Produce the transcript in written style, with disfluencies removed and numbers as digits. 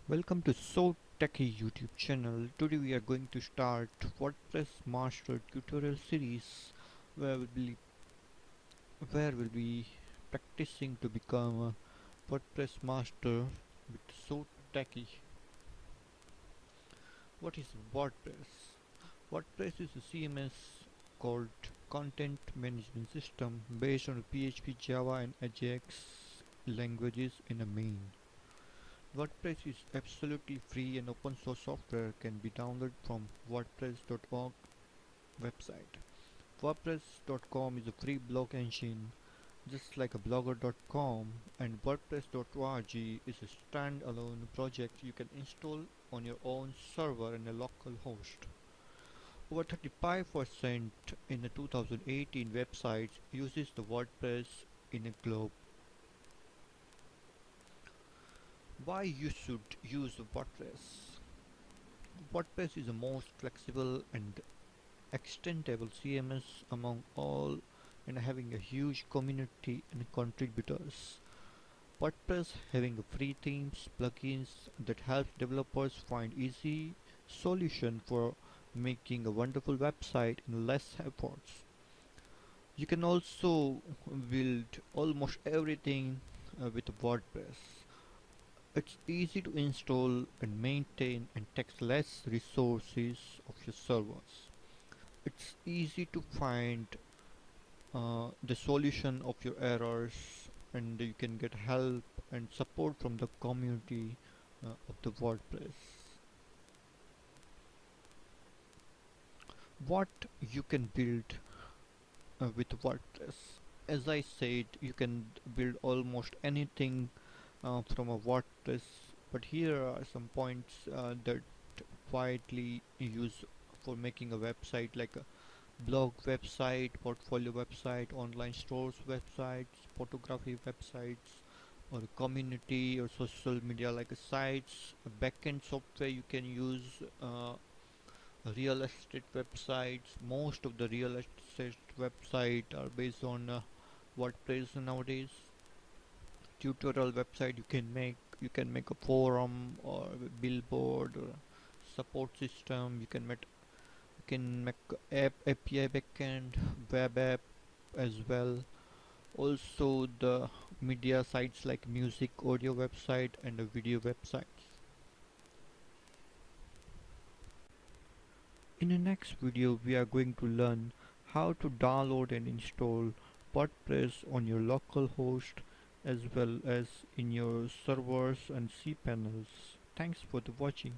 Welcome to SoTechie YouTube channel. Today we are going to start WordPress Master tutorial series where we'll be practicing to become a WordPress Master with SoTechie. What is WordPress? WordPress is a CMS called Content Management System based on PHP, Java and AJAX languages in a main. WordPress is absolutely free and open source software can be downloaded from WordPress.org website. WordPress.com is a free blog engine just like a blogger.com, and WordPress.org is a standalone project you can install on your own server and a local host. Over 35% in the 2018 websites uses the WordPress in a globe. Why you should use WordPress? WordPress is the most flexible and extendable CMS among all and having a huge community and contributors. WordPress having a free themes, plugins that help developers find easy solution for making a wonderful website in less efforts. You can also build almost everything with WordPress. It's easy to install and maintain and takes less resources of your servers. It's easy to find the solution of your errors, and you can get help and support from the community of the WordPress. What you can build with WordPress? As I said, you can build almost anything from a WordPress, but here are some points that widely used for making a website, like a blog website, portfolio website, online stores websites, photography websites, or community or social media like sites. A backend software you can use, real estate websites. Most of the real estate websites are based on WordPress nowadays. Tutorial website you can make a forum or a billboard or support system. You can make API Backend, web app as well. Also the media sites like music, audio website and a video websites. In the next video we are going to learn how to download and install WordPress on your local host as well as in your servers and cPanels. Thanks for the watching.